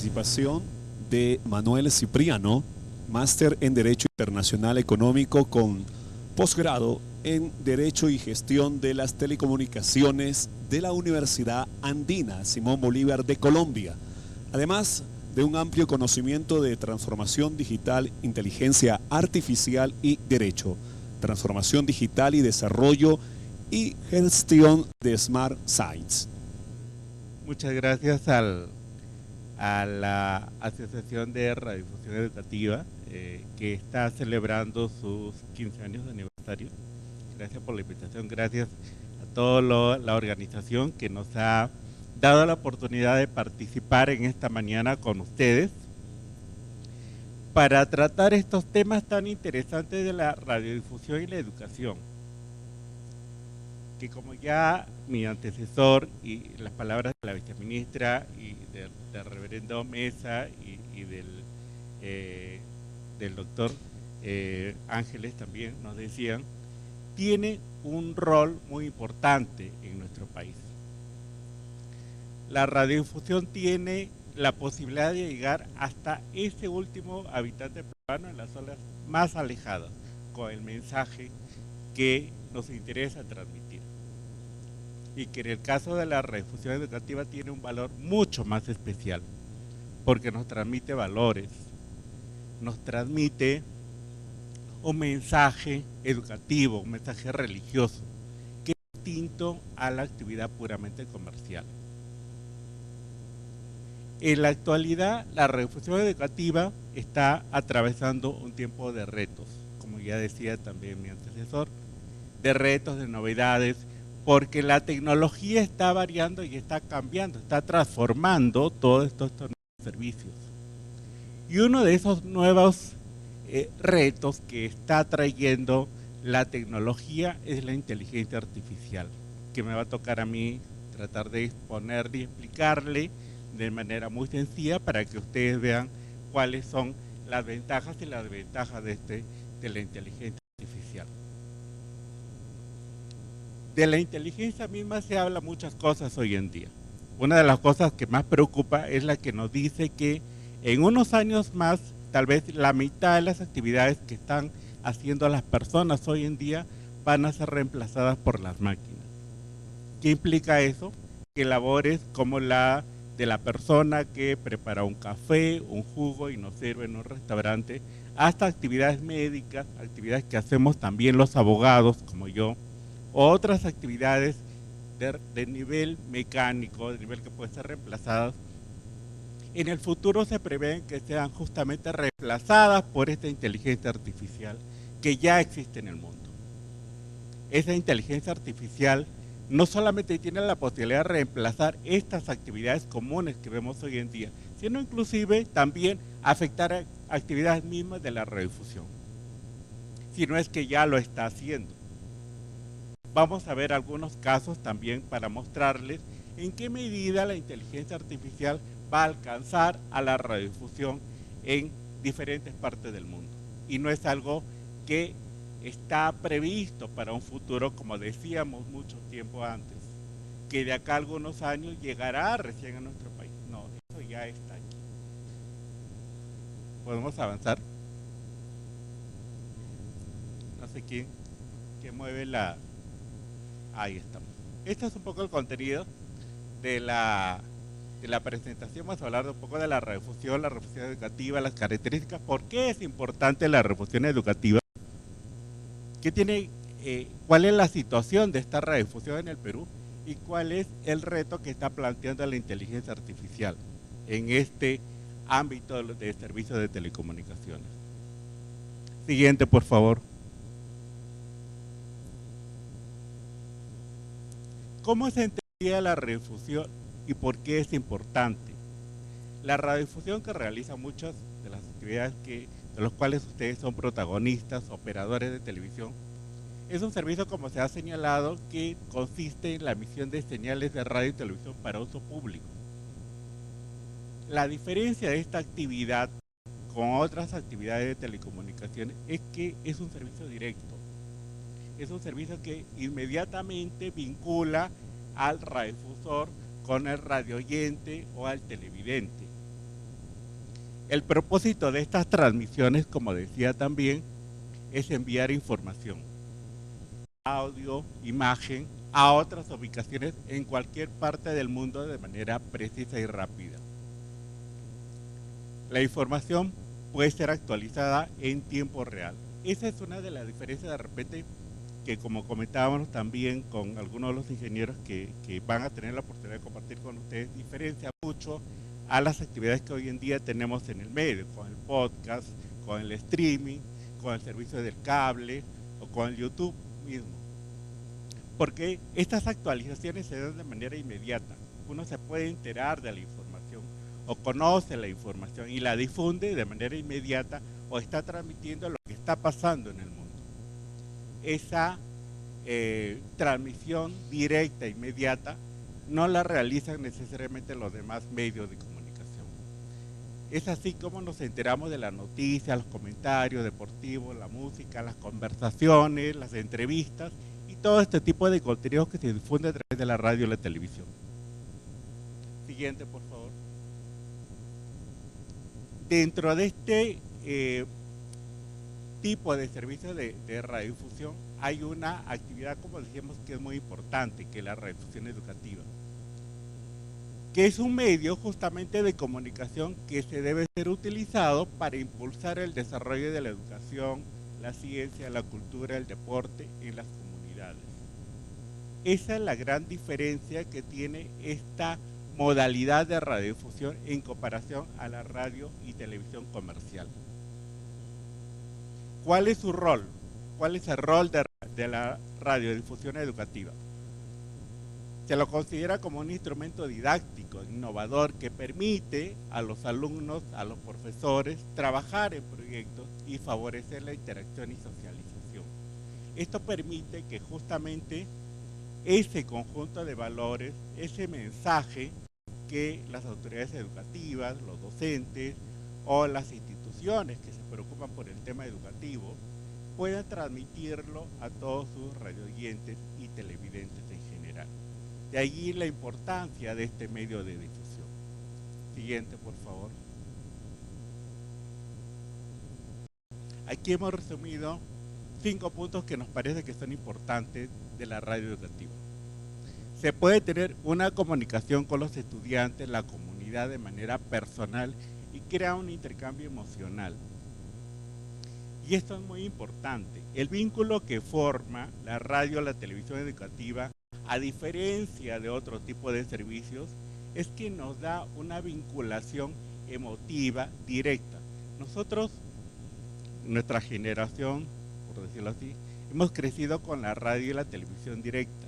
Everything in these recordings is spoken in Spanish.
participación de Manuel Cipriano, máster en Derecho Internacional Económico con posgrado en Derecho y Gestión de las Telecomunicaciones de la Universidad Andina Simón Bolívar de Colombia. Además de un amplio conocimiento de transformación digital, inteligencia artificial y derecho, transformación digital y desarrollo y gestión de Smart Sites. Muchas gracias a la Asociación de Radiodifusión Educativa que está celebrando sus 15 años de aniversario. Gracias por la invitación, gracias a toda la organización que nos ha dado la oportunidad de participar en esta mañana con ustedes para tratar estos temas tan interesantes de la radiodifusión y la educación, que como ya mi antecesor y las palabras de la viceministra y del reverendo Mesa y del doctor Ángeles también nos decían, tiene un rol muy importante en nuestro país. La radiodifusión tiene la posibilidad de llegar hasta ese último habitante peruano en las zonas más alejadas, con el mensaje que nos interesa transmitir. Y que en el caso de la radiodifusión educativa tiene un valor mucho más especial, porque nos transmite valores, nos transmite un mensaje educativo, un mensaje religioso, que es distinto a la actividad puramente comercial. En la actualidad, la radiodifusión educativa está atravesando un tiempo de retos, como ya decía también mi antecesor, de retos, de novedades, porque la tecnología está variando y está cambiando, está transformando todos estos nuevos servicios. Y uno de esos nuevos retos que está trayendo la tecnología es la inteligencia artificial, que me va a tocar a mí tratar de exponerle y explicarle de manera muy sencilla para que ustedes vean cuáles son las ventajas y las desventajas de la inteligencia artificial. De la inteligencia misma se habla muchas cosas hoy en día. Una de las cosas que más preocupa es la que nos dice que en unos años más, tal vez la mitad de las actividades que están haciendo las personas hoy en día van a ser reemplazadas por las máquinas. ¿Qué implica eso? Que labores como la de la persona que prepara un café, un jugo y nos sirve en un restaurante, hasta actividades médicas, actividades que hacemos también los abogados como yo, otras actividades de nivel mecánico, de nivel que pueden ser reemplazadas, en el futuro se prevén que sean justamente reemplazadas por esta inteligencia artificial que ya existe en el mundo. Esa inteligencia artificial no solamente tiene la posibilidad de reemplazar estas actividades comunes que vemos hoy en día, sino inclusive también afectar a actividades mismas de la radiodifusión, si no es que ya lo está haciendo. Vamos a ver algunos casos también para mostrarles en qué medida la inteligencia artificial va a alcanzar a la radiodifusión en diferentes partes del mundo. Y no es algo que está previsto para un futuro, como decíamos mucho tiempo antes, que de acá a algunos años llegará recién a nuestro país. No, eso ya está aquí. ¿Podemos avanzar? No sé quién mueve la... Ahí estamos. Este es un poco el contenido de la presentación. Vamos a hablar un poco de la radiodifusión educativa, las características, por qué es importante la radiodifusión educativa, cuál es la situación de esta radiodifusión en el Perú y cuál es el reto que está planteando la inteligencia artificial en este ámbito de servicios de telecomunicaciones. Siguiente, por favor. ¿Cómo se entendía la radiodifusión y por qué es importante? La radiodifusión, que realiza muchas de las actividades de los cuales ustedes son protagonistas, operadores de televisión, es un servicio, como se ha señalado, que consiste en la emisión de señales de radio y televisión para uso público. La diferencia de esta actividad con otras actividades de telecomunicaciones es que es un servicio directo. Es un servicio que inmediatamente vincula al radiodifusor con el radioyente o al televidente. El propósito de estas transmisiones, como decía también, es enviar información, audio, imagen, a otras ubicaciones en cualquier parte del mundo de manera precisa y rápida. La información puede ser actualizada en tiempo real. Esa es una de las diferencias de repente que, como comentábamos también con algunos de los ingenieros que van a tener la oportunidad de compartir con ustedes, diferencia mucho a las actividades que hoy en día tenemos en el medio, con el podcast, con el streaming, con el servicio del cable o con el YouTube mismo. Porque estas actualizaciones se dan de manera inmediata. Uno se puede enterar de la información o conoce la información y la difunde de manera inmediata o está transmitiendo lo que está pasando en el mundo. Esa transmisión directa, inmediata, no la realizan necesariamente los demás medios de comunicación. Es así como nos enteramos de las noticias, los comentarios deportivos, la música, las conversaciones, las entrevistas y todo este tipo de contenidos que se difunde a través de la radio y la televisión. Siguiente, por favor. Dentro de este tipo de servicios de radiodifusión hay una actividad, como decíamos, que es muy importante, que es la radiodifusión educativa, que es un medio justamente de comunicación que se debe ser utilizado para impulsar el desarrollo de la educación, la ciencia, la cultura, el deporte en las comunidades. Esa es la gran diferencia que tiene esta modalidad de radiodifusión en comparación a la radio y televisión comercial. ¿Cuál es su rol? ¿Cuál es el rol de la radiodifusión educativa? Se lo considera como un instrumento didáctico, innovador, que permite a los alumnos, a los profesores, trabajar en proyectos y favorecer la interacción y socialización. Esto permite que justamente ese conjunto de valores, ese mensaje que las autoridades educativas, los docentes o las instituciones que se preocupan por el tema educativo puedan transmitirlo a todos sus radioyentes y televidentes en general. De allí la importancia de este medio de difusión. Siguiente, por favor. Aquí hemos resumido 5 puntos que nos parece que son importantes de la radio educativa. Se puede tener una comunicación con los estudiantes, la comunidad de manera personal y crea un intercambio emocional. Y esto es muy importante. El vínculo que forma la radio o la televisión educativa, a diferencia de otro tipo de servicios, es que nos da una vinculación emotiva directa. Nosotros, nuestra generación, por decirlo así, hemos crecido con la radio y la televisión directa,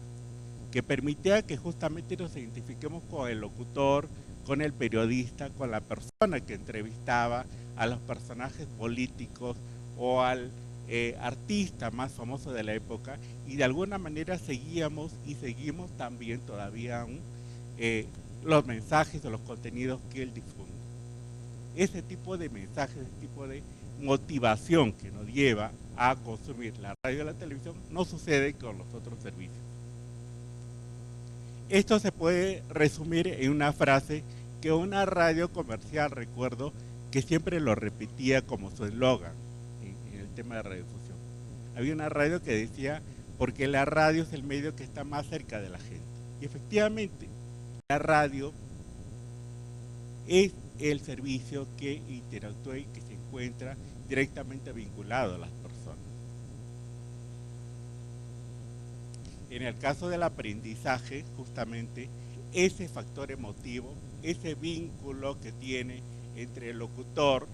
que permitía que justamente nos identifiquemos con el locutor, con el periodista, con la persona que entrevistaba, a los personajes políticos o al artista más famoso de la época, y de alguna manera seguíamos y seguimos también todavía aún los mensajes o los contenidos que él difunde. Ese tipo de mensajes, ese tipo de motivación que nos lleva a consumir la radio y la televisión no sucede con los otros servicios. Esto se puede resumir en una frase que una radio comercial, recuerdo, que siempre lo repetía como su eslogan en el tema de radiodifusión. Había una radio que decía, porque la radio es el medio que está más cerca de la gente. Y efectivamente, la radio es el servicio que interactúa y que se encuentra directamente vinculado a las personas. En el caso del aprendizaje, justamente, ese factor emotivo, ese vínculo que tiene entre el locutor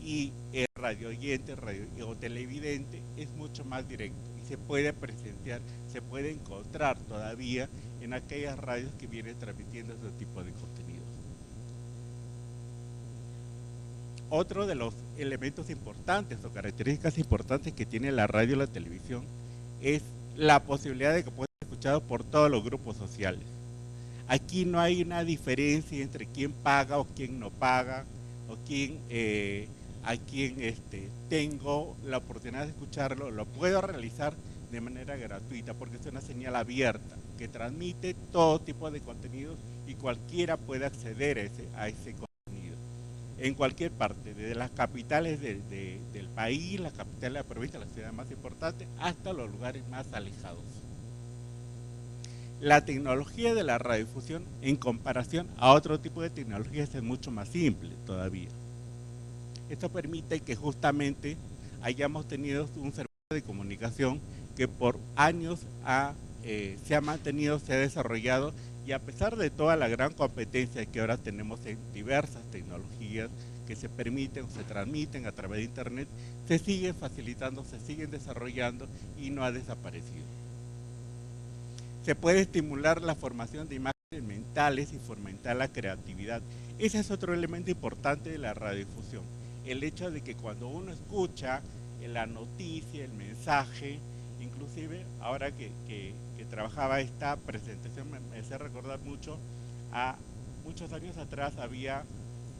y el radioyente o televidente es mucho más directo y se puede presenciar, se puede encontrar todavía en aquellas radios que vienen transmitiendo ese tipo de contenidos. Otro de los elementos importantes o características importantes que tiene la radio y la televisión es la posibilidad de que pueda ser escuchado por todos los grupos sociales. Aquí no hay una diferencia entre quién paga o quién no paga, o quién, a quien tengo la oportunidad de escucharlo, lo puedo realizar de manera gratuita porque es una señal abierta que transmite todo tipo de contenidos y cualquiera puede acceder a ese contenido. en cualquier parte, desde las capitales del país, la capital de la provincia, la ciudad más importante, hasta los lugares más alejados. La tecnología de la radiodifusión en comparación a otro tipo de tecnologías es mucho más simple todavía. Esto permite que justamente hayamos tenido un servicio de comunicación que por años se ha mantenido, se ha desarrollado, y a pesar de toda la gran competencia que ahora tenemos en diversas tecnologías que se permiten o se transmiten a través de Internet, se siguen facilitando, se siguen desarrollando y no ha desaparecido. Se puede estimular la formación de imágenes mentales y fomentar la creatividad. Ese es otro elemento importante de la radiodifusión. El hecho de que cuando uno escucha la noticia, el mensaje, inclusive ahora que trabajaba esta presentación me hace recordar mucho a muchos años atrás había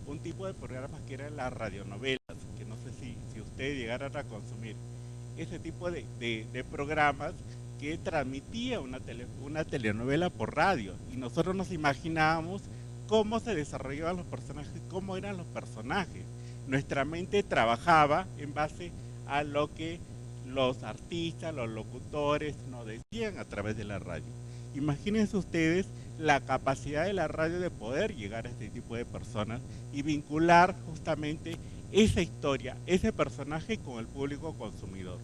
un tipo de programas que eran las radionovelas, que no sé si ustedes llegaran a consumir ese tipo de programas que transmitía una telenovela por radio, y nosotros nos imaginábamos cómo se desarrollaban los personajes, cómo eran los personajes. Nuestra mente trabajaba en base a lo que los artistas, los locutores nos decían a través de la radio. Imagínense ustedes la capacidad de la radio de poder llegar a este tipo de personas y vincular justamente esa historia, ese personaje con el público consumidor.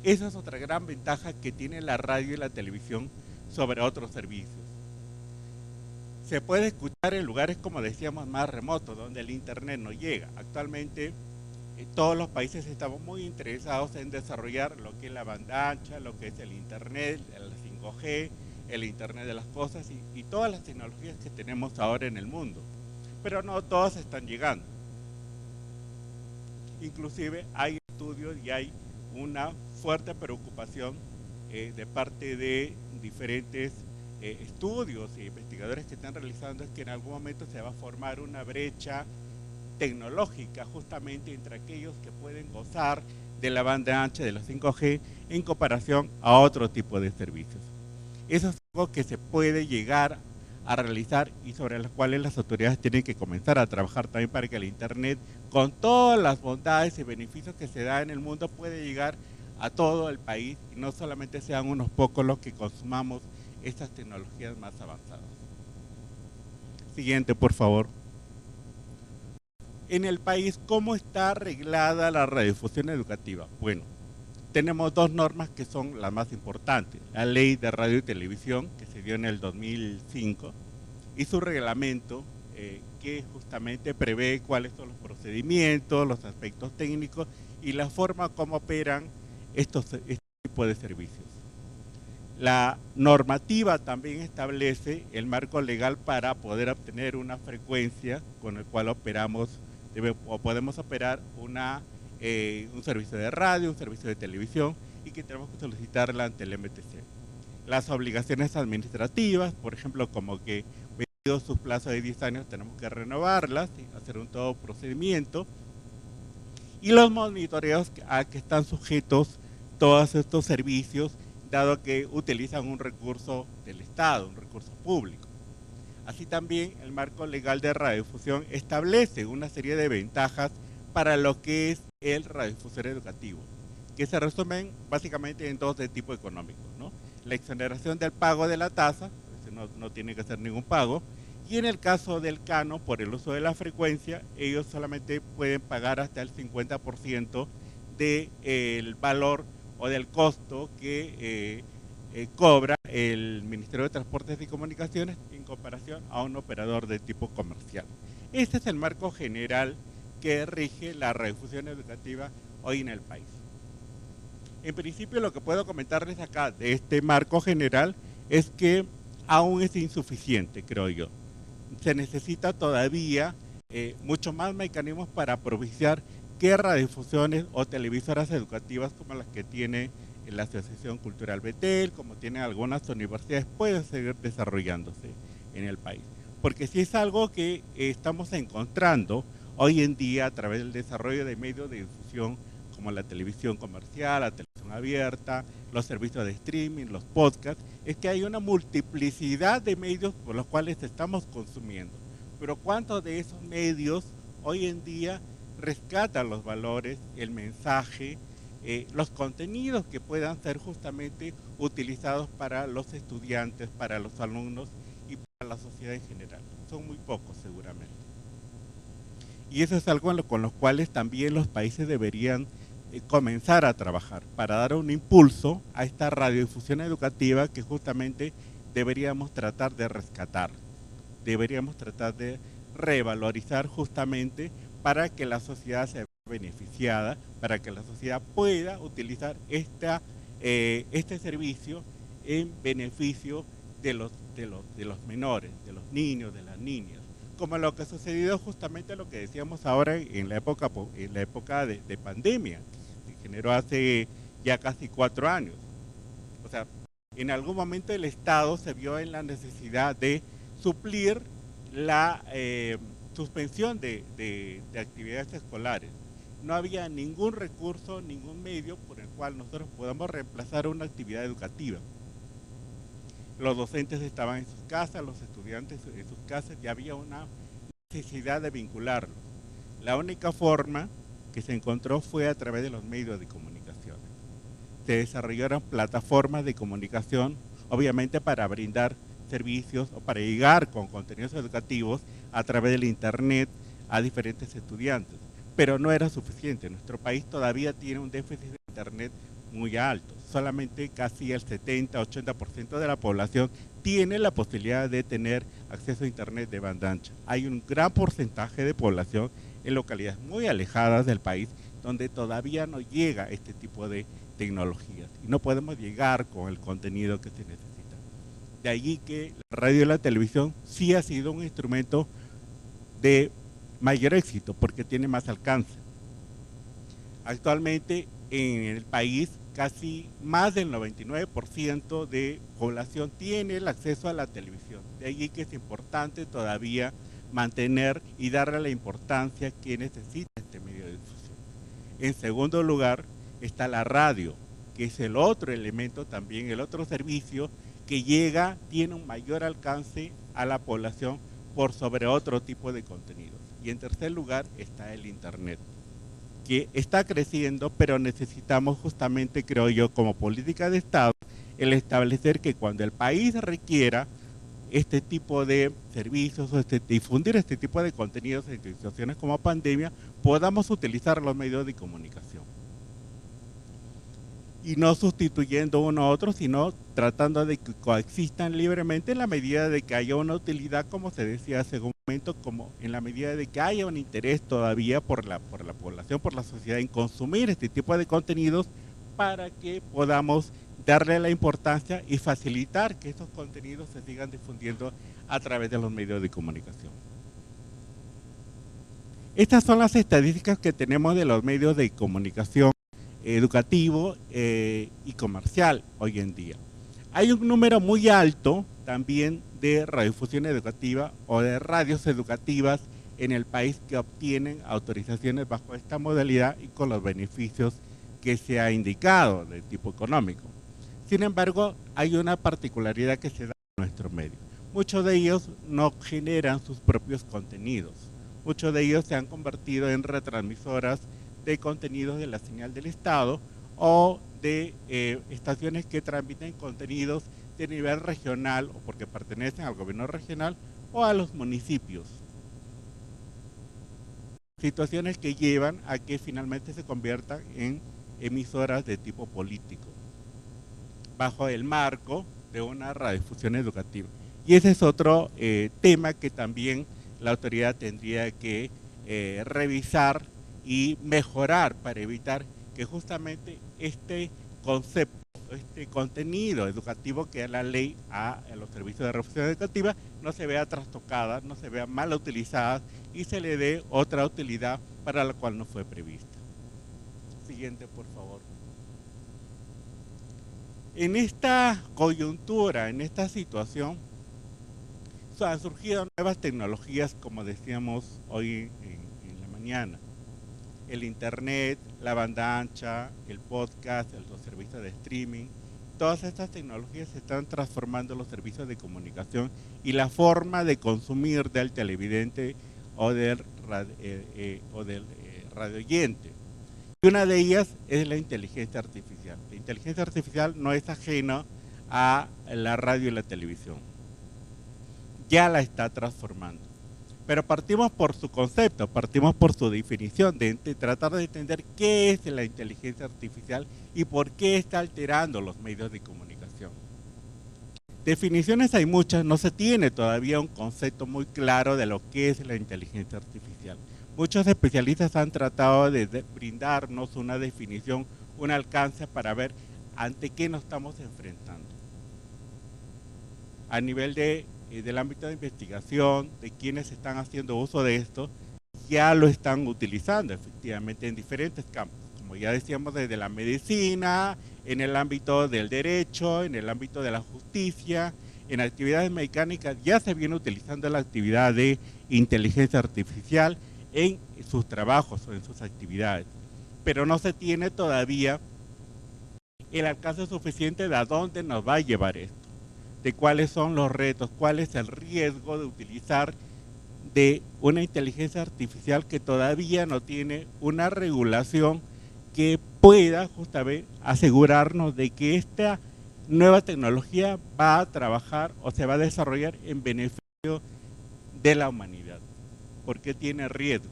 Esa es otra gran ventaja que tiene la radio y la televisión sobre otros servicios. Se puede escuchar en lugares, como decíamos, más remotos, donde el Internet no llega. Actualmente, todos los países estamos muy interesados en desarrollar lo que es la banda ancha, lo que es el Internet, el 5G, el Internet de las cosas y todas las tecnologías que tenemos ahora en el mundo. Pero no todas están llegando. Inclusive hay estudios y hay una fuerte preocupación de parte de diferentes estudios e investigadores que están realizando, es que en algún momento se va a formar una brecha tecnológica justamente entre aquellos que pueden gozar de la banda ancha de la 5G en comparación a otro tipo de servicios. Eso es algo que se puede llegar a realizar y sobre las cuales las autoridades tienen que comenzar a trabajar también para que el Internet, con todas las bondades y beneficios que se da en el mundo, puede llegar a todo el país y no solamente sean unos pocos los que consumamos estas tecnologías más avanzadas. Siguiente, por favor. En el país, ¿cómo está arreglada la radiodifusión educativa? Bueno, tenemos dos normas que son las más importantes. La Ley de Radio y Televisión, que se dio en el 2005, y su reglamento, que justamente prevé cuáles son los procedimientos, los aspectos técnicos y la forma como operan este tipo de servicios. La normativa también establece el marco legal para poder obtener una frecuencia con el cual podemos operar un servicio de radio, un servicio de televisión, y que tenemos que solicitarla ante el MTC. Las obligaciones administrativas, por ejemplo, como que vencidos sus plazos de 10 años tenemos que renovarlas, hacer un todo procedimiento, y los monitoreos a que están sujetos todos estos servicios, dado que utilizan un recurso del Estado, un recurso público. Así también el marco legal de radiodifusión establece una serie de ventajas para lo que es el radiodifusor educativo, que se resumen básicamente en dos de tipo económico, ¿no? La exoneración del pago de la tasa, no tiene que hacer ningún pago, y en el caso del canon, por el uso de la frecuencia, ellos solamente pueden pagar hasta el 50% del valor o del costo que cobra el Ministerio de Transportes y Comunicaciones en comparación a un operador de tipo comercial. Este es el marco general que rige la radiodifusión educativa hoy en el país. En principio, lo que puedo comentarles acá de este marco general es que aún es insuficiente, creo yo. Se necesita todavía mucho más mecanismos para propiciar que radiodifusiones o televisoras educativas como las que tiene la Asociación Cultural Betel, como tienen algunas universidades, pueden seguir desarrollándose en el país. Porque si es algo que estamos encontrando hoy en día a través del desarrollo de medios de difusión como la televisión comercial, la televisión abierta, los servicios de streaming, los podcasts, es que hay una multiplicidad de medios por los cuales estamos consumiendo. pero ¿cuántos de esos medios hoy en día rescatan los valores, el mensaje, los contenidos que puedan ser justamente utilizados para los estudiantes, para los alumnos y para la sociedad en general? Son muy pocos seguramente. Y eso es algo con los cuales también los países deberían comenzar a trabajar para dar un impulso a esta radiodifusión educativa que justamente deberíamos tratar de rescatar, deberíamos tratar de revalorizar justamente para que la sociedad se vea beneficiada, para que la sociedad pueda utilizar este servicio en beneficio de los menores, de los niños, de las niñas, como lo que ha sucedido justamente lo que decíamos ahora en la época de pandemia, que generó hace ya casi 4 años. O sea, en algún momento el Estado se vio en la necesidad de suplir la suspensión de actividades escolares. No había ningún recurso, ningún medio por el cual nosotros podamos reemplazar una actividad educativa. Los docentes estaban en sus casas, los estudiantes en sus casas, y había una necesidad de vincularlos. La única forma que se encontró fue a través de los medios de comunicación. Se desarrollaron plataformas de comunicación, obviamente para brindar servicios o para llegar con contenidos educativos a través del internet a diferentes estudiantes, pero no era suficiente. Nuestro país todavía tiene un déficit de internet muy alto. Solamente casi el 70-80% de la población tiene la posibilidad de tener acceso a internet de banda ancha. Hay un gran porcentaje de población en localidades muy alejadas del país donde todavía no llega este tipo de tecnologías y no podemos llegar con el contenido que se necesita. De allí que la radio y la televisión sí ha sido un instrumento de mayor éxito porque tiene más alcance. Actualmente en el país casi más del 99% de población tiene el acceso a la televisión. De allí que es importante todavía mantener y darle la importancia que necesita este medio de difusión. En segundo lugar está la radio, que es el otro elemento también, el otro servicio que llega, tiene un mayor alcance a la población por sobre otro tipo de contenidos. Y en tercer lugar está el internet, que está creciendo, pero necesitamos justamente, creo yo, como política de Estado, el establecer que cuando el país requiera este tipo de servicios o difundir este tipo de contenidos en situaciones como pandemia, podamos utilizar los medios de comunicación. Y no sustituyendo uno a otro, sino tratando de que coexistan libremente en la medida de que haya una utilidad, como se decía hace un momento, como en la medida de que haya un interés todavía por la población, por la sociedad en consumir este tipo de contenidos para que podamos darle la importancia y facilitar que estos contenidos se sigan difundiendo a través de los medios de comunicación. Estas son las estadísticas que tenemos de los medios de comunicación educativo y comercial hoy en día. Hay un número muy alto también de radiodifusión educativa o de radios educativas en el país que obtienen autorizaciones bajo esta modalidad y con los beneficios que se ha indicado de tipo económico. Sin embargo, hay una particularidad que se da en nuestro medio. Muchos de ellos no generan sus propios contenidos. Muchos de ellos se han convertido en retransmisoras de contenidos de la señal del Estado o de estaciones que transmiten contenidos de nivel regional o porque pertenecen al gobierno regional o a los municipios. Situaciones que llevan a que finalmente se conviertan en emisoras de tipo político, bajo el marco de una radiodifusión educativa. Y ese es otro tema que también la autoridad tendría que revisar y mejorar para evitar que justamente este concepto, este contenido educativo que da la ley a los servicios de radiodifusión educativa no se vea trastocada, no se vea mal utilizada y se le dé otra utilidad para la cual no fue prevista. Siguiente, por favor. En esta coyuntura, en esta situación, han surgido nuevas tecnologías, como decíamos hoy en la mañana. El internet, la banda ancha, el podcast, los servicios de streaming, todas estas tecnologías están transformando los servicios de comunicación y la forma de consumir del televidente o del radioyente. Y una de ellas es la inteligencia artificial. La inteligencia artificial no es ajena a la radio y la televisión. Ya la está transformando. Pero partimos por su concepto, partimos por su definición, de tratar de entender qué es la inteligencia artificial y por qué está alterando los medios de comunicación. Definiciones hay muchas, no se tiene todavía un concepto muy claro de lo que es la inteligencia artificial. Muchos especialistas han tratado de brindarnos una definición, un alcance para ver ante qué nos estamos enfrentando. A nivel del ámbito de investigación, de quienes están haciendo uso de esto, ya lo están utilizando efectivamente en diferentes campos, como ya decíamos, desde la medicina, en el ámbito del derecho, en el ámbito de la justicia, en actividades mecánicas, ya se viene utilizando la actividad de inteligencia artificial en sus trabajos o en sus actividades, pero no se tiene todavía el alcance suficiente de a dónde nos va a llevar esto, de cuáles son los retos, cuál es el riesgo de utilizar de una inteligencia artificial que todavía no tiene una regulación que pueda justamente asegurarnos de que esta nueva tecnología va a trabajar o se va a desarrollar en beneficio de la humanidad, porque tiene riesgos,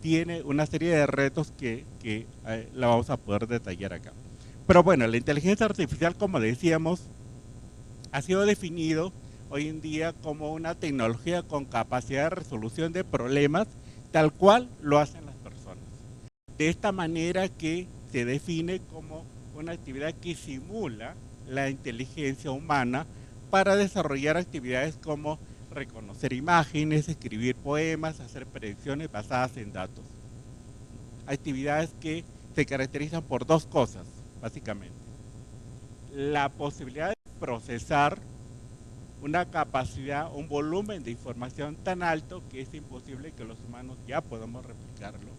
tiene una serie de retos que la vamos a poder detallar acá. Pero bueno, la inteligencia artificial, como decíamos, ha sido definido hoy en día como una tecnología con capacidad de resolución de problemas tal cual lo hacen las personas. De esta manera que se define como una actividad que simula la inteligencia humana para desarrollar actividades como reconocer imágenes, escribir poemas, hacer predicciones basadas en datos. Actividades que se caracterizan por dos cosas, básicamente. La posibilidad de procesar una capacidad, un volumen de información tan alto que es imposible que los humanos ya podamos replicarlo.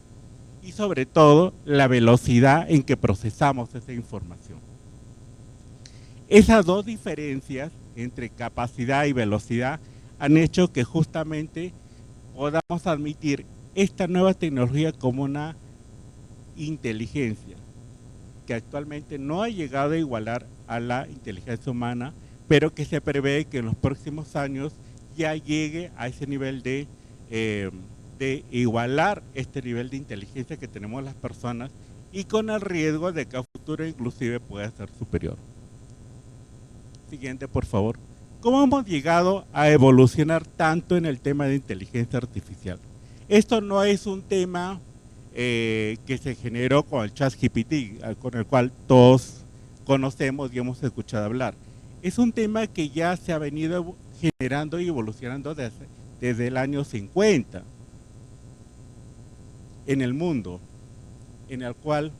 Y sobre todo, la velocidad en que procesamos esa información. Esas dos diferencias entre capacidad y velocidad han hecho que justamente podamos admitir esta nueva tecnología como una inteligencia que actualmente no ha llegado a igualar a la inteligencia humana, pero que se prevé que en los próximos años ya llegue a ese nivel de igualar este nivel de inteligencia que tenemos las personas, y con el riesgo de que a futuro inclusive pueda ser superior. Siguiente, por favor. ¿Cómo hemos llegado a evolucionar tanto en el tema de inteligencia artificial? Esto no es un tema que se generó con el ChatGPT, con el cual todos conocemos y hemos escuchado hablar. Es un tema que ya se ha venido generando y evolucionando desde el año 50 en el mundo, en el cual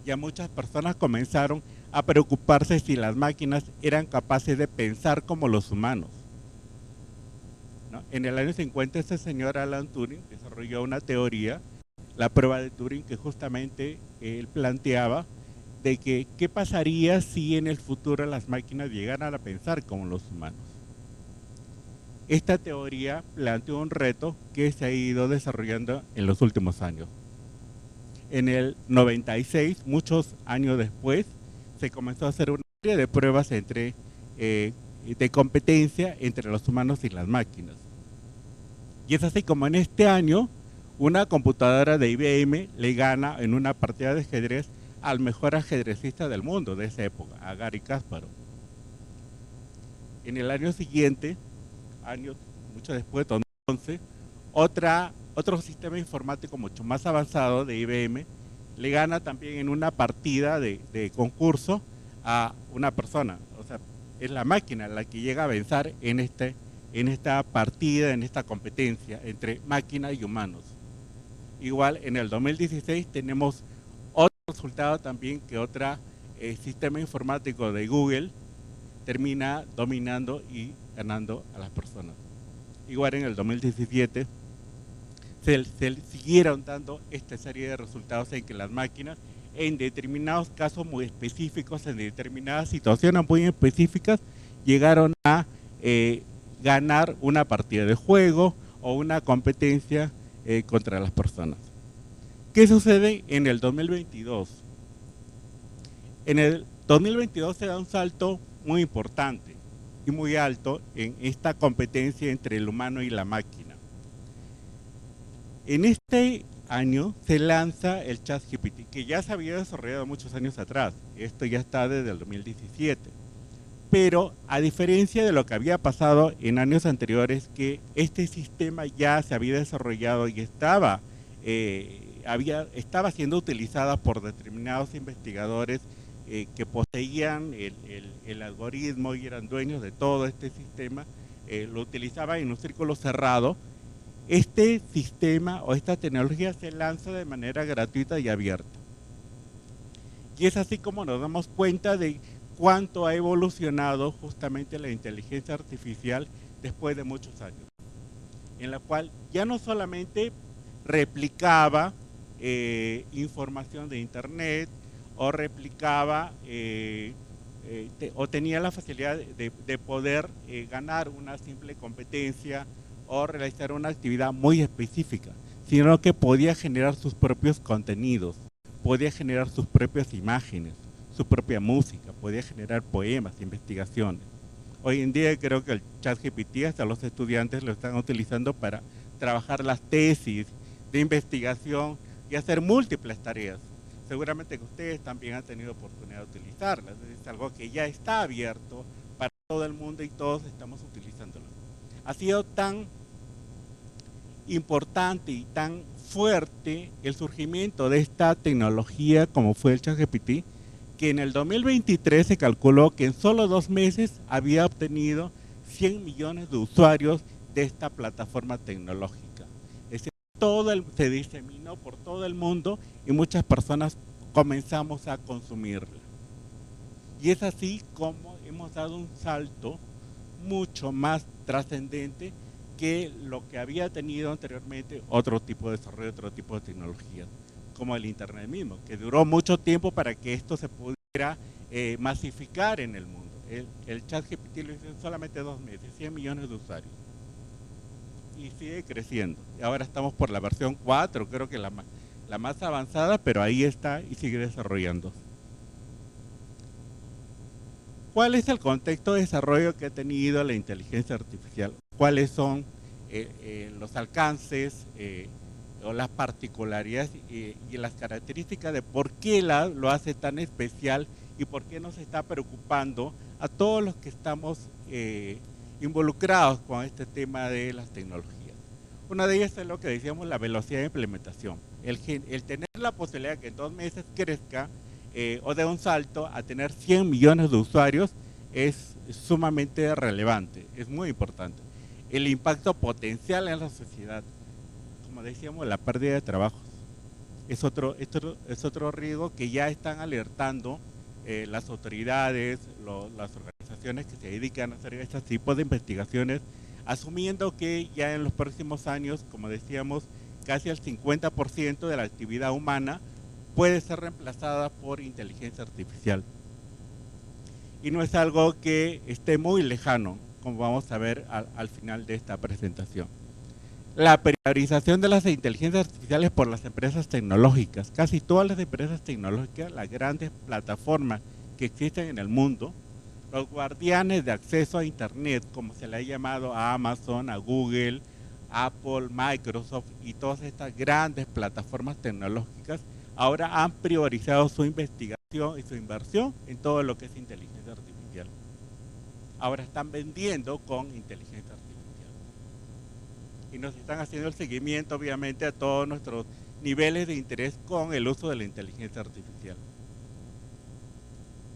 ya muchas personas comenzaron a preocuparse si las máquinas eran capaces de pensar como los humanos, ¿no? En el año 50 este señor Alan Turing desarrolló una teoría, la prueba de Turing, que justamente él planteaba de que qué pasaría si en el futuro las máquinas llegaran a pensar como los humanos. Esta teoría planteó un reto que se ha ido desarrollando en los últimos años. En el 96, muchos años después, se comenzó a hacer una serie de pruebas de competencia entre los humanos y las máquinas. Y es así como en este año, una computadora de IBM le gana en una partida de ajedrez al mejor ajedrecista del mundo de esa época, a Garry Kasparov. En el año siguiente, mucho después, 2011, otro sistema informático mucho más avanzado de IBM le gana también en una partida de concurso a una persona. O sea, es la máquina la que llega a vencer en esta partida, en esta competencia entre máquina y humanos. Igual en el 2016 tenemos otro resultado también, que otro sistema informático de Google termina dominando y ganando a las personas. Igual en el 2017 se siguieron dando esta serie de resultados en que las máquinas en determinados casos muy específicos, en determinadas situaciones muy específicas, llegaron a ganar una partida de juego o una competencia contra las personas. ¿Qué sucede en el 2022? En el 2022 se da un salto muy importante y muy alto en esta competencia entre el humano y la máquina. En este año se lanza el ChatGPT, que ya se había desarrollado muchos años atrás. Esto ya está desde el 2017. Pero a diferencia de lo que había pasado en años anteriores, que este sistema ya se había desarrollado y estaba siendo utilizada por determinados investigadores que poseían el algoritmo y eran dueños de todo este sistema, lo utilizaban en un círculo cerrado. Este sistema o esta tecnología se lanza de manera gratuita y abierta. Y es así como nos damos cuenta de cuánto ha evolucionado justamente la inteligencia artificial después de muchos años, en la cual ya no solamente replicaba información de internet o replicaba o tenía la facilidad de poder ganar una simple competencia o realizar una actividad muy específica, sino que podía generar sus propios contenidos, podía generar sus propias imágenes, su propia música, podía generar poemas, investigaciones. Hoy en día creo que el ChatGPT hasta los estudiantes lo están utilizando para trabajar las tesis de investigación y hacer múltiples tareas. Seguramente que ustedes también han tenido oportunidad de utilizarlas. Es algo que ya está abierto para todo el mundo y todos estamos utilizándolo. Ha sido tan importante y tan fuerte el surgimiento de esta tecnología como fue el ChatGPT, que en el 2023 se calculó que en solo 2 meses había obtenido 100 millones de usuarios de esta plataforma tecnológica. Es decir, se diseminó por todo el mundo y muchas personas comenzamos a consumirla. Y es así como hemos dado un salto mucho más trascendente que lo que había tenido anteriormente otro tipo de desarrollo, otro tipo de tecnologías, como el Internet mismo, que duró mucho tiempo para que esto se pudiera masificar en el mundo. El ChatGPT lo hizo en solamente 2 meses, 100 millones de usuarios. Y sigue creciendo. Y ahora estamos por la versión 4, creo que la más avanzada, pero ahí está y sigue desarrollando. ¿Cuál es el contexto de desarrollo que ha tenido la inteligencia artificial? ¿Cuáles son los alcances o las particularidades y las características de por qué lo hace tan especial y por qué nos está preocupando a todos los que estamos involucrados con este tema de las tecnologías? Una de ellas es lo que decíamos, la velocidad de implementación. El tener la posibilidad de que en 2 meses crezca o de un salto a tener 100 millones de usuarios es sumamente relevante, es muy importante. El impacto potencial en la sociedad, como decíamos, la pérdida de trabajos, es otro riesgo que ya están alertando las autoridades, las organizaciones que se dedican a hacer este tipo de investigaciones, asumiendo que ya en los próximos años, como decíamos, casi el 50% de la actividad humana puede ser reemplazada por inteligencia artificial. Y no es algo que esté muy lejano, como vamos a ver al final de esta presentación. La priorización de las inteligencias artificiales por las empresas tecnológicas. Casi todas las empresas tecnológicas, las grandes plataformas que existen en el mundo, los guardianes de acceso a Internet, como se le ha llamado a Amazon, a Google, Apple, Microsoft y todas estas grandes plataformas tecnológicas, ahora han priorizado su investigación y su inversión en todo lo que es inteligencia artificial. Ahora están vendiendo con inteligencia artificial. Y nos están haciendo el seguimiento, obviamente, a todos nuestros niveles de interés con el uso de la inteligencia artificial.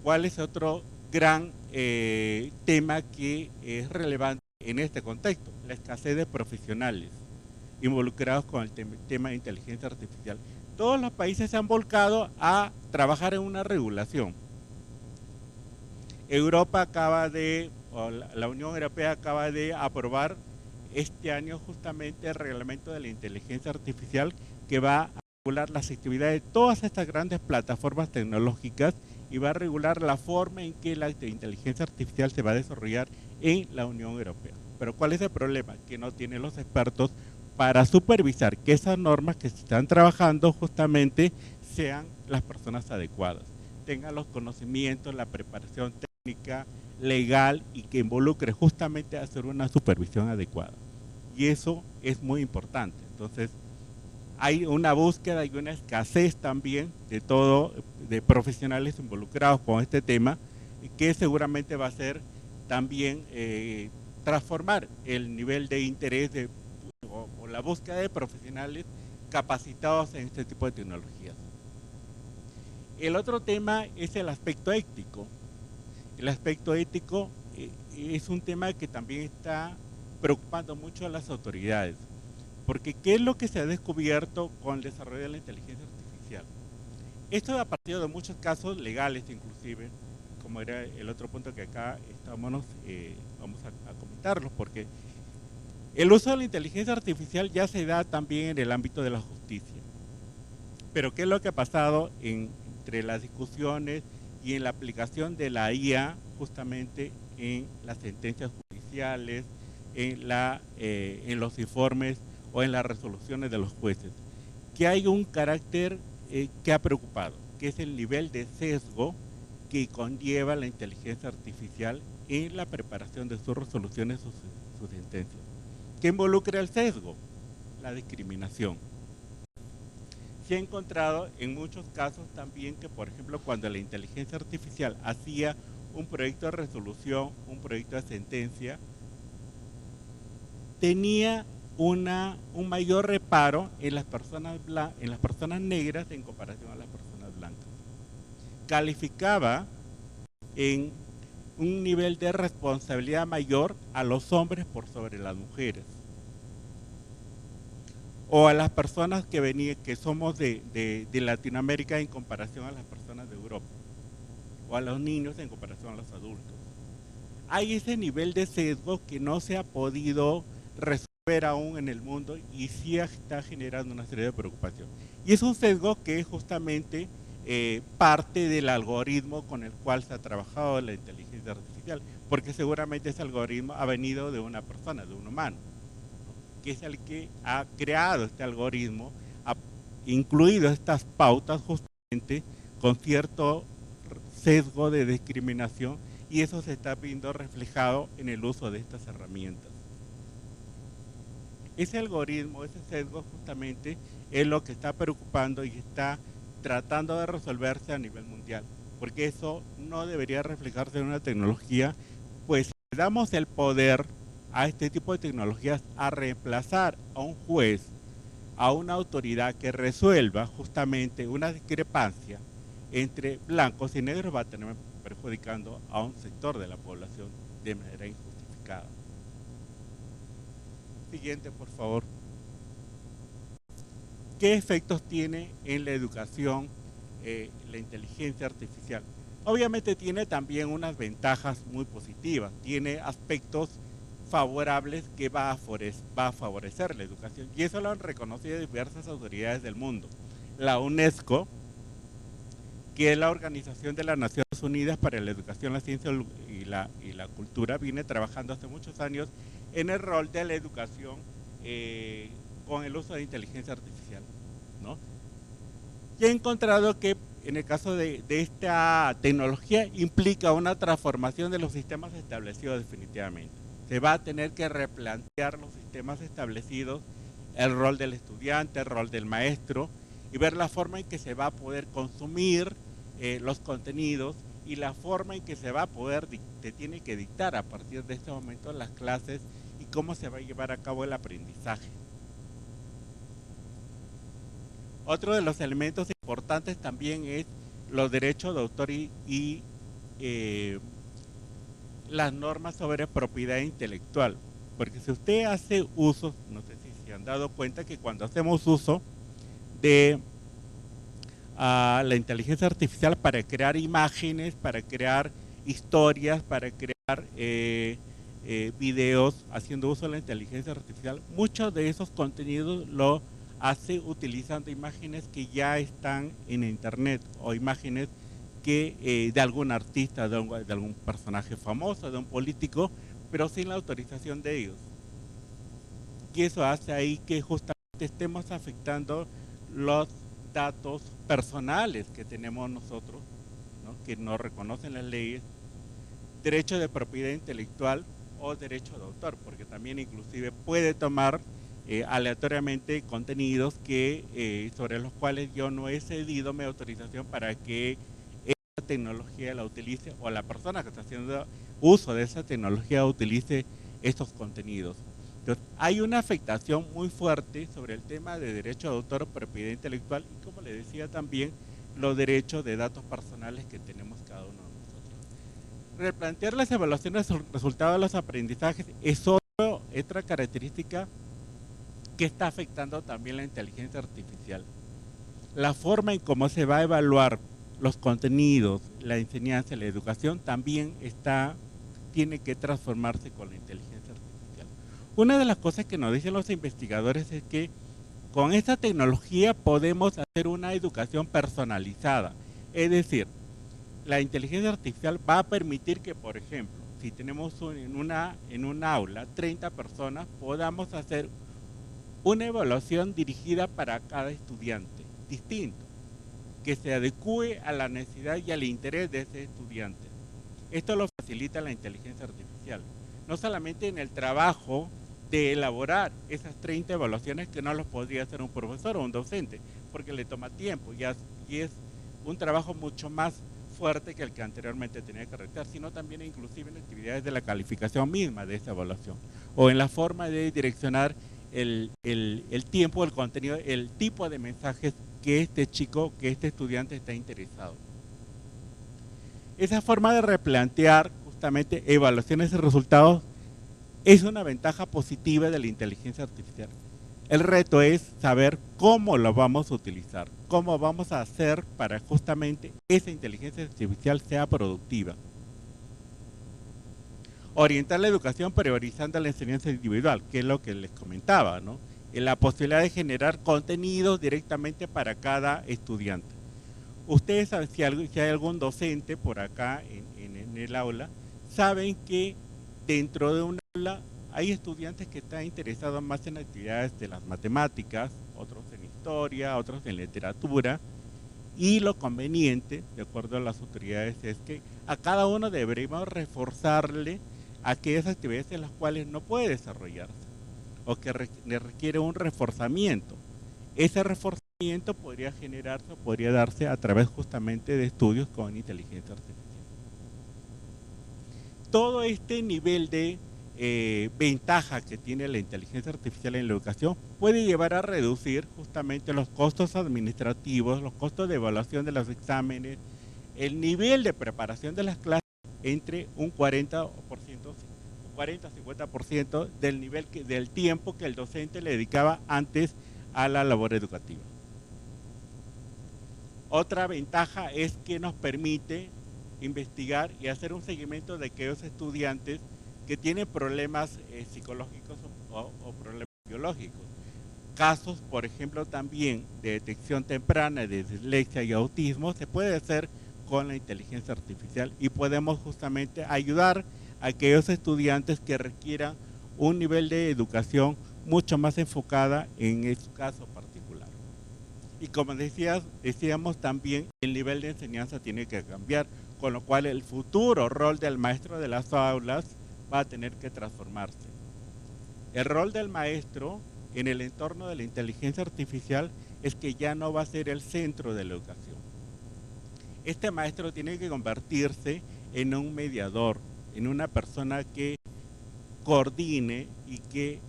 ¿Cuál es otro gran tema que es relevante en este contexto? La escasez de profesionales involucrados con el tema de inteligencia artificial. Todos los países se han volcado a trabajar en una regulación. La Unión Europea acaba de aprobar este año justamente el reglamento de la inteligencia artificial que va a regular las actividades de todas estas grandes plataformas tecnológicas y va a regular la forma en que la inteligencia artificial se va a desarrollar en la Unión Europea. Pero ¿cuál es el problema? Que no tienen los expertos para supervisar que esas normas que se están trabajando justamente sean las personas adecuadas, tengan los conocimientos, la preparación técnica, legal y que involucre justamente a hacer una supervisión adecuada. Y eso es muy importante. Entonces, hay una búsqueda y una escasez también de profesionales involucrados con este tema, que seguramente va a ser también transformar el nivel de interés o la búsqueda de profesionales capacitados en este tipo de tecnologías. El otro tema es el aspecto ético. El aspecto ético es un tema que también está preocupando mucho a las autoridades, porque ¿qué es lo que se ha descubierto con el desarrollo de la inteligencia artificial? Esto ha partido de muchos casos legales inclusive, como era el otro punto que acá vamos a comentarlos, porque el uso de la inteligencia artificial ya se da también en el ámbito de la justicia. Pero ¿qué es lo que ha pasado entre las discusiones y en la aplicación de la IA justamente en las sentencias judiciales, en los informes o en las resoluciones de los jueces? Que hay un carácter que ha preocupado, que es el nivel de sesgo que conlleva la inteligencia artificial en la preparación de sus resoluciones, sus sentencias. ¿Qué involucra el sesgo? La discriminación. Se ha encontrado en muchos casos también que, por ejemplo, cuando la inteligencia artificial hacía un proyecto de resolución, un proyecto de sentencia, tenía un mayor reparo en las personas negras en comparación a las personas blancas. Calificaba en un nivel de responsabilidad mayor a los hombres por sobre las mujeres, o a las personas que somos de Latinoamérica en comparación a las personas de Europa, o a los niños en comparación a los adultos. Hay ese nivel de sesgo que no se ha podido resolver aún en el mundo y sí está generando una serie de preocupación. Y es un sesgo que es justamente parte del algoritmo con el cual se ha trabajado la inteligencia artificial, porque seguramente ese algoritmo ha venido de una persona, de un humano, que es el que ha creado este algoritmo, ha incluido estas pautas justamente con cierto sesgo de discriminación, y eso se está viendo reflejado en el uso de estas herramientas. Ese algoritmo, ese sesgo justamente es lo que está preocupando y está tratando de resolverse a nivel mundial, porque eso no debería reflejarse en una tecnología, pues si le damos el poder a este tipo de tecnologías a reemplazar a un juez, a una autoridad que resuelva justamente una discrepancia entre blancos y negros, va a terminar perjudicando a un sector de la población de manera injustificada. Siguiente, por favor. ¿Qué efectos tiene en la educación la inteligencia artificial? Obviamente tiene también unas ventajas muy positivas, tiene aspectos favorables que va a favorecer la educación, y eso lo han reconocido diversas autoridades del mundo. La UNESCO, que es la Organización de las Naciones Unidas para la Educación, la Ciencia y la Cultura, viene trabajando hace muchos años en el rol de la educación con el uso de inteligencia artificial, ¿no? Y he encontrado que en el caso de esta tecnología implica una transformación de los sistemas establecidos definitivamente. Se va a tener que replantear los sistemas establecidos, el rol del estudiante, el rol del maestro, y ver la forma en que se va a poder consumir los contenidos y la forma en que se tiene que dictar a partir de este momento las clases y cómo se va a llevar a cabo el aprendizaje. Otro de los elementos importantes también es los derechos de autor y las normas sobre propiedad intelectual, porque si usted hace uso, no sé si se han dado cuenta que cuando hacemos uso de la inteligencia artificial para crear imágenes, para crear historias, para crear videos, haciendo uso de la inteligencia artificial, muchos de esos contenidos lo hace utilizando imágenes que ya están en internet o imágenes que de algún artista, de algún personaje famoso, de un político, pero sin la autorización de ellos. Y eso hace ahí que justamente estemos afectando los datos personales que tenemos nosotros, ¿no? Que nos reconocen las leyes, derecho de propiedad intelectual o derecho de autor, porque también inclusive puede tomar aleatoriamente contenidos que sobre los cuales yo no he cedido mi autorización para que esa tecnología la utilice o la persona que está haciendo uso de esa tecnología utilice estos contenidos. Entonces, hay una afectación muy fuerte sobre el tema de derecho de autor o propiedad intelectual y, como le decía, también los derechos de datos personales que tenemos cada uno de nosotros. Replantear las evaluaciones resultados de los aprendizajes es otra característica que está afectando también la inteligencia artificial. La forma en cómo se va a evaluar los contenidos, la enseñanza, la educación también tiene que transformarse con la inteligencia artificial. Una de las cosas que nos dicen los investigadores es que con esta tecnología podemos hacer una educación personalizada. Es decir, la inteligencia artificial va a permitir que, por ejemplo, si tenemos en una aula 30 personas, podamos hacer una evaluación dirigida para cada estudiante, distinto, que se adecue a la necesidad y al interés de ese estudiante. Esto lo facilita la inteligencia artificial, no solamente en el trabajo de elaborar esas 30 evaluaciones que no los podría hacer un profesor o un docente, porque le toma tiempo y es un trabajo mucho más fuerte que el que anteriormente tenía que realizar, sino también inclusive en actividades de la calificación misma de esa evaluación, o en la forma de direccionar el tiempo, el contenido, el tipo de mensajes que este estudiante está interesado. Esa forma de replantear justamente evaluaciones y resultados es una ventaja positiva de la inteligencia artificial. El reto es saber cómo lo vamos a utilizar, cómo vamos a hacer para justamente esa inteligencia artificial sea productiva. Orientar la educación priorizando la enseñanza individual, que es lo que les comentaba, ¿no? La posibilidad de generar contenidos directamente para cada estudiante. Ustedes saben, si hay algún docente por acá en el aula, saben que dentro de un aula hay estudiantes que están interesados más en actividades de las matemáticas, otros en historia, otros en literatura, y lo conveniente, de acuerdo a las autoridades, es que a cada uno deberíamos reforzarle aquellas actividades en las cuales no puede desarrollarse o que le requiere un reforzamiento. Ese reforzamiento podría generarse o podría darse a través justamente de estudios con inteligencia artificial. Todo este nivel de ventaja que tiene la inteligencia artificial en la educación puede llevar a reducir justamente los costos administrativos, los costos de evaluación de los exámenes, el nivel de preparación de las clases entre un 40-50% del tiempo que el docente le dedicaba antes a la labor educativa. Otra ventaja es que nos permite investigar y hacer un seguimiento de aquellos estudiantes que tienen problemas psicológicos o problemas biológicos. Casos, por ejemplo, también de detección temprana de dislexia y autismo se puede hacer con la inteligencia artificial y podemos justamente ayudar a aquellos estudiantes que requieran un nivel de educación mucho más enfocada en su caso particular. Y como decíamos también, el nivel de enseñanza tiene que cambiar, con lo cual el futuro rol del maestro de las aulas va a tener que transformarse. El rol del maestro en el entorno de la inteligencia artificial es que ya no va a ser el centro de la educación. Este maestro tiene que convertirse en un mediador, en una persona que coordine y que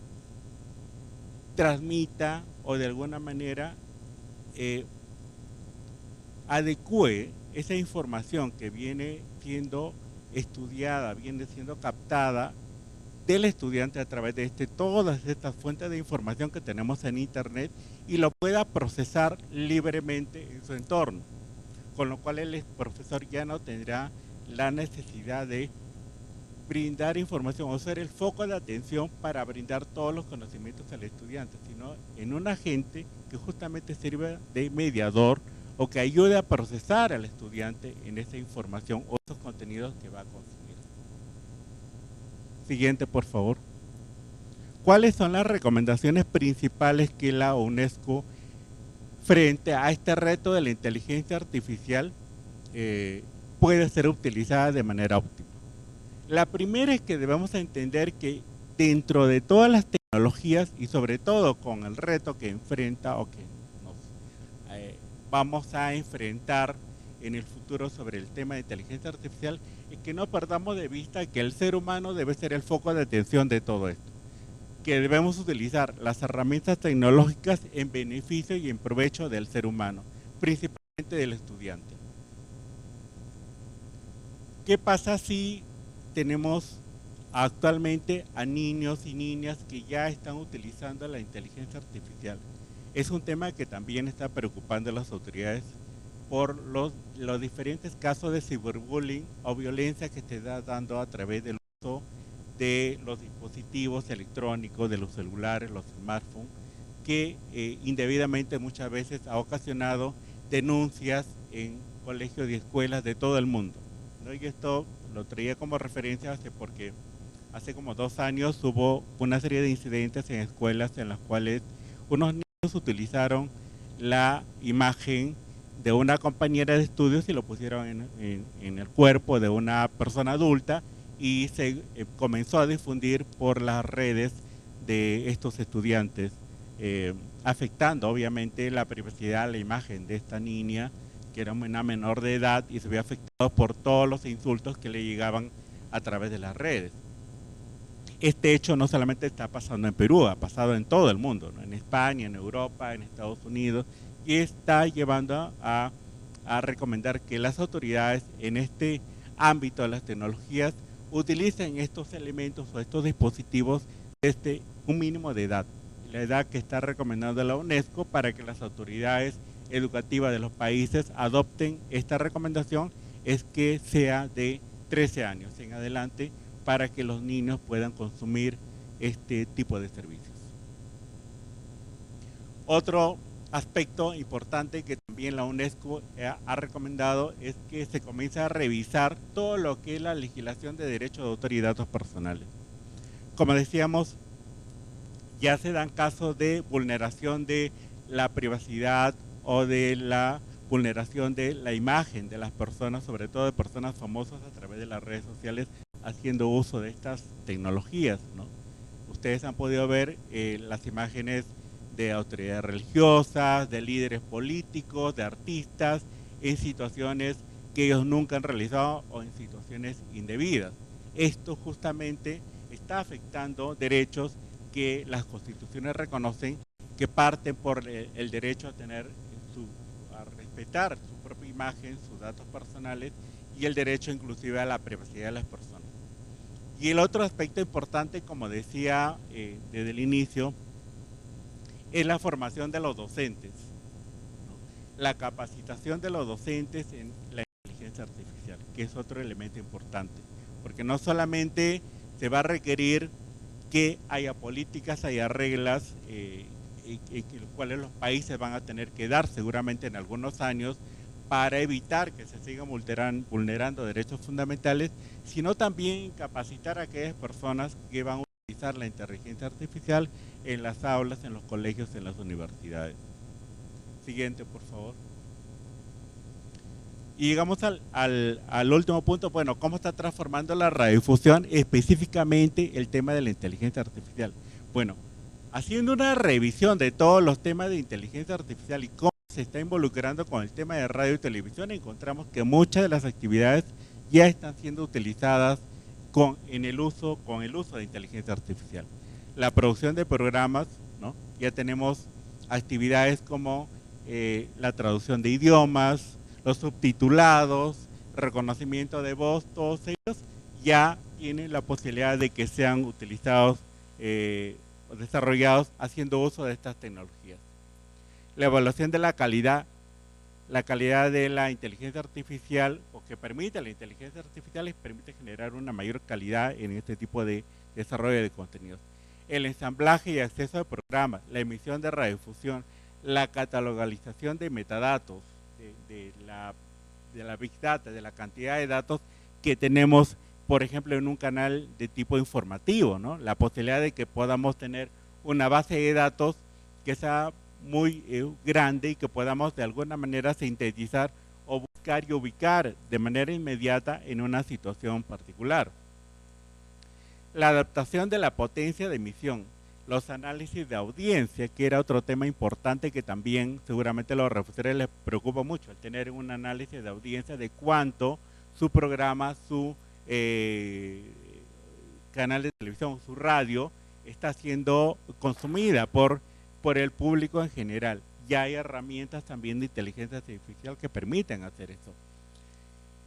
transmita o de alguna manera adecue esa información que viene siendo estudiada, viene siendo captada del estudiante a través de todas estas fuentes de información que tenemos en internet y lo pueda procesar libremente en su entorno, con lo cual el profesor ya no tendrá la necesidad de brindar información o ser el foco de atención para brindar todos los conocimientos al estudiante, sino en un agente que justamente sirve de mediador o que ayude a procesar al estudiante en esa información o esos contenidos que va a consumir. Siguiente, por favor. ¿Cuáles son las recomendaciones principales que la UNESCO frente a este reto de la inteligencia artificial puede ser utilizada de manera óptima? La primera es que debemos entender que dentro de todas las tecnologías y sobre todo con el reto que enfrenta o que nos vamos a enfrentar en el futuro sobre el tema de inteligencia artificial, es que no perdamos de vista que el ser humano debe ser el foco de atención de todo esto, que debemos utilizar las herramientas tecnológicas en beneficio y en provecho del ser humano, principalmente del estudiante. ¿Qué pasa si tenemos actualmente a niños y niñas que ya están utilizando la inteligencia artificial? Es un tema que también está preocupando a las autoridades por los diferentes casos de ciberbullying o violencia que se está dando a través del uso de los dispositivos electrónicos, de los celulares, los smartphones, que indebidamente muchas veces ha ocasionado denuncias en colegios y escuelas de todo el mundo, ¿no? Y esto lo traía como referencia porque hace como 2 años hubo una serie de incidentes en escuelas en las cuales unos niños utilizaron la imagen de una compañera de estudios y lo pusieron en el cuerpo de una persona adulta y se comenzó a difundir por las redes de estos estudiantes, afectando obviamente la privacidad, la imagen de esta niña, que era una menor de edad y se vio afectado por todos los insultos que le llegaban a través de las redes. Este hecho no solamente está pasando en Perú, ha pasado en todo el mundo, ¿no? En España, en Europa, en Estados Unidos, y está llevando a recomendar que las autoridades en este ámbito de las tecnologías utilicen estos elementos o estos dispositivos desde un mínimo de edad, la edad que está recomendando la UNESCO, para que las autoridades educativas de los países adopten esta recomendación, es que sea de 13 años en adelante para que los niños puedan consumir este tipo de servicios. Otro aspecto importante que también la UNESCO ha recomendado es que se comience a revisar todo lo que es la legislación de derechos de autor y datos personales. Como decíamos, ya se dan casos de vulneración de la privacidad o de la vulneración de la imagen de las personas, sobre todo de personas famosas a través de las redes sociales, haciendo uso de estas tecnologías, ¿no? Ustedes han podido ver las imágenes de autoridades religiosas, de líderes políticos, de artistas, en situaciones que ellos nunca han realizado o en situaciones indebidas. Esto justamente está afectando derechos que las constituciones reconocen, que parten por el derecho a tener a respetar su propia imagen, sus datos personales y el derecho inclusive a la privacidad de las personas. Y el otro aspecto importante, como decía desde el inicio, es la formación de los docentes, ¿no? La capacitación de los docentes en la inteligencia artificial, que es otro elemento importante, porque no solamente se va a requerir que haya políticas, haya reglas, los cuales los países van a tener que dar seguramente en algunos años para evitar que se sigan vulnerando derechos fundamentales, sino también capacitar a aquellas personas que van a utilizar la inteligencia artificial en las aulas, en los colegios, en las universidades. Siguiente, por favor. Y llegamos al último punto, bueno, ¿cómo está transformando la radiodifusión específicamente el tema de la inteligencia artificial? Bueno, haciendo una revisión de todos los temas de inteligencia artificial y cómo se está involucrando con el tema de radio y televisión, encontramos que muchas de las actividades ya están siendo utilizadas con el uso de inteligencia artificial. La producción de programas, ¿no? Ya tenemos actividades como la traducción de idiomas, los subtitulados, reconocimiento de voz, todos ellos ya tienen la posibilidad de que sean utilizados o desarrollados haciendo uso de estas tecnologías. La evaluación de la calidad de la inteligencia artificial, ok, que permite la inteligencia artificial es permite generar una mayor calidad en este tipo de desarrollo de contenidos. El ensamblaje y acceso a programas, la emisión de radiodifusión, la catalogalización de metadatos, de la Big Data, de la cantidad de datos que tenemos, por ejemplo, en un canal de tipo informativo, ¿no? La posibilidad de que podamos tener una base de datos que sea muy grande y que podamos de alguna manera sintetizar o buscar y ubicar de manera inmediata en una situación particular. La adaptación de la potencia de emisión, los análisis de audiencia, que era otro tema importante que también seguramente a los radiodifusores les preocupa mucho, el tener un análisis de audiencia de cuánto su programa, su canal de televisión, su radio, está siendo consumida por el público en general. Ya hay herramientas también de inteligencia artificial que permiten hacer eso.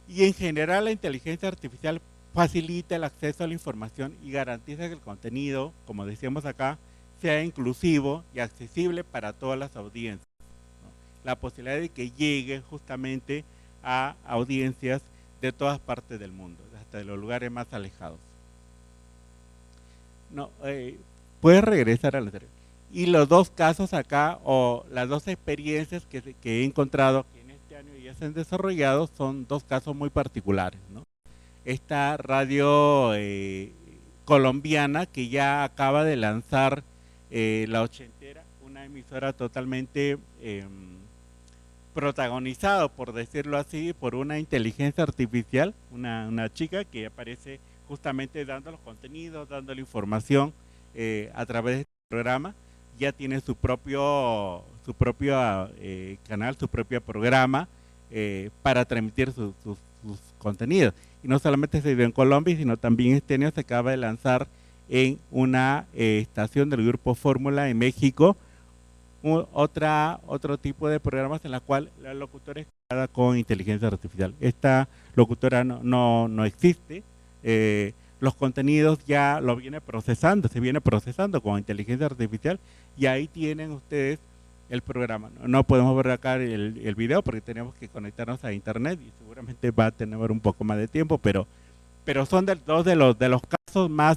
Y en general la inteligencia artificial facilita el acceso a la información y garantiza que el contenido, como decíamos acá, sea inclusivo y accesible para todas las audiencias, ¿no? La posibilidad de que llegue justamente a audiencias de todas partes del mundo, hasta de los lugares más alejados. No, puedes regresar a la anterior. Y los dos casos acá, o las dos experiencias que he encontrado que en este año ya se han desarrollado, son dos casos muy particulares, ¿no? Esta radio colombiana que ya acaba de lanzar La Ochentera, una emisora totalmente protagonizado, por decirlo así, por una inteligencia artificial, una chica que aparece justamente dando los contenidos, dando la información a través de este programa. Ya tiene su propio canal, su propio programa para transmitir sus contenidos. Y no solamente se dio en Colombia, sino también este año se acaba de lanzar en una estación del Grupo Fórmula en México, otro tipo de programas en la cual la locutora es creada con inteligencia artificial. Esta locutora no existe, los contenidos ya lo se viene procesando con inteligencia artificial, y ahí tienen ustedes el programa. No podemos ver acá el video porque tenemos que conectarnos a internet y seguramente va a tener un poco más de tiempo, pero son dos de los casos más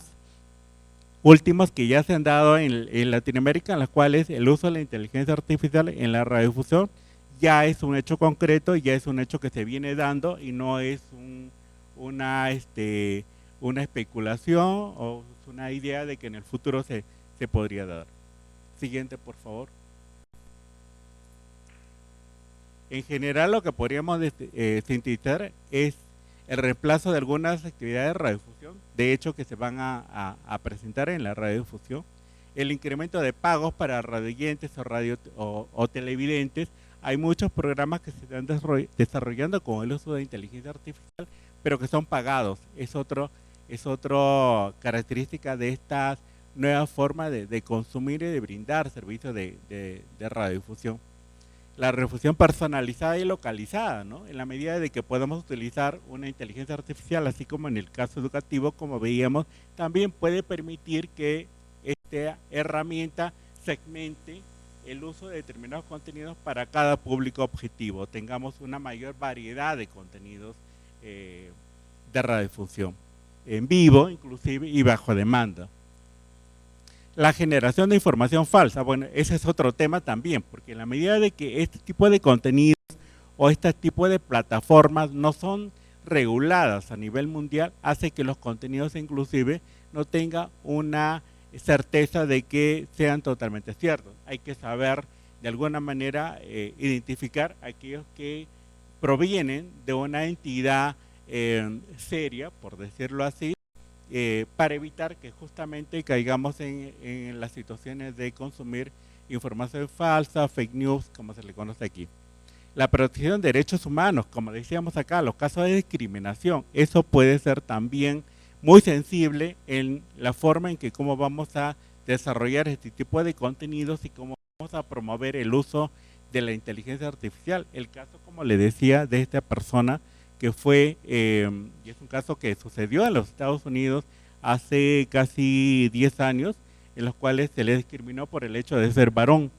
últimos que ya se han dado en Latinoamérica, en las cuales el uso de la inteligencia artificial en la radiodifusión ya es un hecho concreto, ya es un hecho que se viene dando y no es una especulación o una idea de que en el futuro se podría dar. Siguiente, por favor. En general, lo que podríamos sintetizar es el reemplazo de algunas actividades de radiodifusión, de hecho que se van a presentar en la radiodifusión, el incremento de pagos para radioyentes o televidentes. Hay muchos programas que se están desarrollando con el uso de inteligencia artificial, pero que son pagados. Es otra característica de esta nueva forma de consumir y de brindar servicios de radiodifusión. La radiodifusión personalizada y localizada, ¿no? En la medida de que podamos utilizar una inteligencia artificial, así como en el caso educativo, como veíamos, también puede permitir que esta herramienta segmente el uso de determinados contenidos para cada público objetivo, tengamos una mayor variedad de contenidos de radiodifusión, en vivo inclusive y bajo demanda. La generación de información falsa, bueno, ese es otro tema también, porque en la medida de que este tipo de contenidos o este tipo de plataformas no son reguladas a nivel mundial, hace que los contenidos inclusive no tengan una certeza de que sean totalmente ciertos. Hay que saber de alguna manera identificar aquellos que provienen de una entidad seria, por decirlo así, para evitar que justamente caigamos en las situaciones de consumir información falsa, fake news, como se le conoce aquí. La protección de derechos humanos, como decíamos acá, los casos de discriminación, eso puede ser también muy sensible en la forma en que cómo vamos a desarrollar este tipo de contenidos y cómo vamos a promover el uso de la inteligencia artificial. El caso, como le decía, de esta persona que fue, y es un caso que sucedió en los Estados Unidos hace casi 10 años, en los cuales se le discriminó por el hecho de ser varón.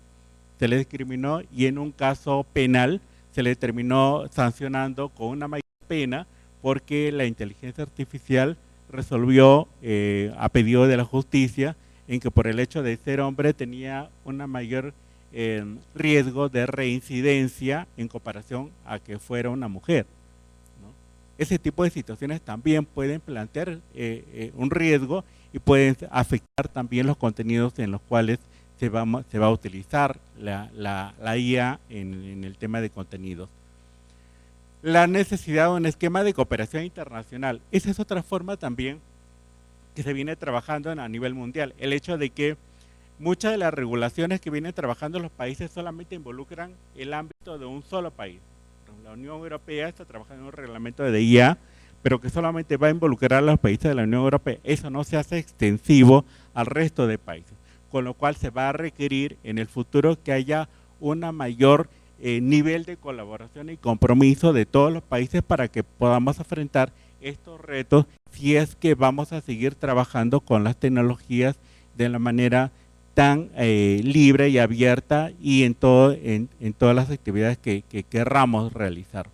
Se le discriminó y en un caso penal se le terminó sancionando con una mayor pena porque la inteligencia artificial resolvió a pedido de la justicia en que por el hecho de ser hombre tenía una mayor riesgo de reincidencia en comparación a que fuera una mujer, ¿no? Ese tipo de situaciones también pueden plantear un riesgo y pueden afectar también los contenidos en los cuales se va a utilizar la IA en el tema de contenidos. La necesidad de un esquema de cooperación internacional. Esa es otra forma también que se viene trabajando a nivel mundial. El hecho de que muchas de las regulaciones que vienen trabajando los países solamente involucran el ámbito de un solo país. La Unión Europea está trabajando en un reglamento de IA, pero que solamente va a involucrar a los países de la Unión Europea. Eso no se hace extensivo al resto de países, con lo cual se va a requerir en el futuro que haya una mayor nivel de colaboración y compromiso de todos los países para que podamos enfrentar estos retos si es que vamos a seguir trabajando con las tecnologías de la manera tan libre y abierta y en todas las actividades que querramos realizar.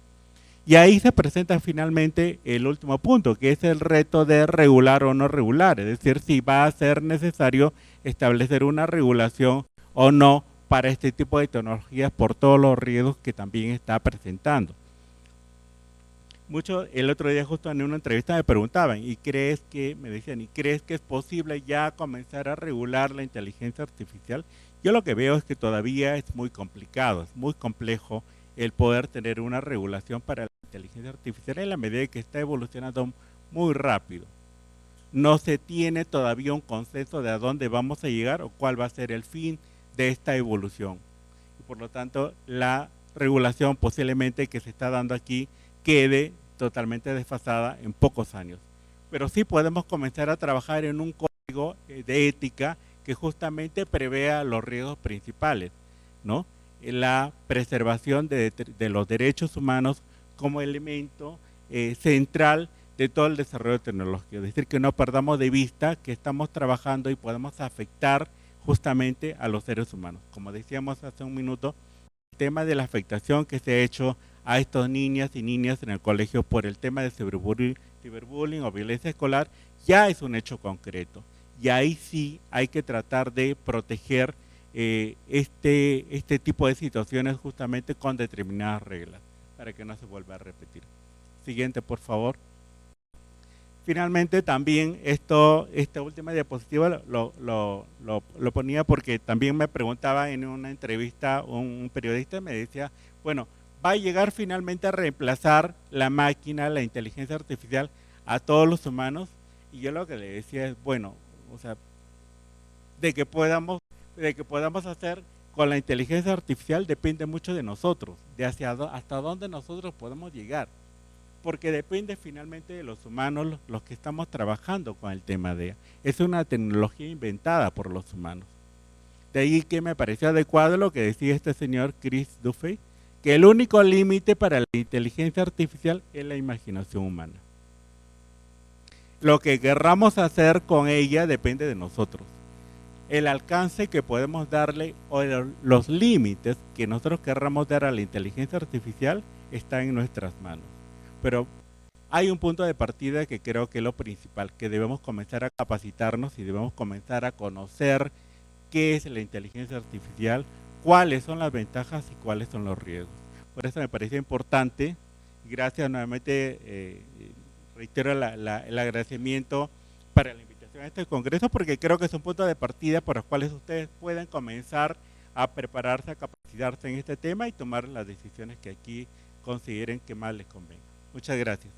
Y ahí se presenta finalmente el último punto, que es el reto de regular o no regular, es decir, si va a ser necesario establecer una regulación o no para este tipo de tecnologías por todos los riesgos que también está presentando. El otro día justo en una entrevista me preguntaban, me decían, ¿y crees que es posible ya comenzar a regular la inteligencia artificial? Yo lo que veo es que todavía es muy complicado, es muy complejo el poder tener una regulación para la inteligencia artificial en la medida que está evolucionando muy rápido. No se tiene todavía un consenso de a dónde vamos a llegar o cuál va a ser el fin de esta evolución. Y por lo tanto, la regulación posiblemente que se está dando aquí quede totalmente desfasada en pocos años. Pero sí podemos comenzar a trabajar en un código de ética que justamente prevea los riesgos principales, ¿no? La preservación de los derechos humanos como elemento central de todo el desarrollo tecnológico. Es decir, que no perdamos de vista que estamos trabajando y podemos afectar justamente a los seres humanos. Como decíamos hace un minuto, el tema de la afectación que se ha hecho a estos niñas y niñas en el colegio por el tema de ciberbullying o violencia escolar ya es un hecho concreto. Y ahí sí hay que tratar de proteger este tipo de situaciones justamente con determinadas reglas para que no se vuelva a repetir. Siguiente, por favor. Finalmente también esta última diapositiva lo ponía porque también me preguntaba en una entrevista un periodista, me decía, bueno, ¿va a llegar finalmente a reemplazar la máquina, la inteligencia artificial a todos los humanos? Y yo lo que le decía es, bueno, o sea, de que podamos hacer con la inteligencia artificial depende mucho de nosotros, de hasta dónde nosotros podemos llegar. Porque depende finalmente de los humanos los que estamos trabajando con el tema de ella. Es una tecnología inventada por los humanos. De ahí que me pareció adecuado lo que decía este señor Chris Duffy, que el único límite para la inteligencia artificial es la imaginación humana. Lo que querramos hacer con ella depende de nosotros. El alcance que podemos darle o los límites que nosotros querramos dar a la inteligencia artificial está en nuestras manos. Pero hay un punto de partida que creo que es lo principal, que debemos comenzar a capacitarnos y debemos comenzar a conocer qué es la inteligencia artificial, cuáles son las ventajas y cuáles son los riesgos. Por eso me parece importante, y gracias nuevamente, reitero el agradecimiento para la invitación a este congreso, porque creo que es un punto de partida por los cuales ustedes pueden comenzar a prepararse, a capacitarse en este tema y tomar las decisiones que aquí consideren que más les convenga. Muchas gracias.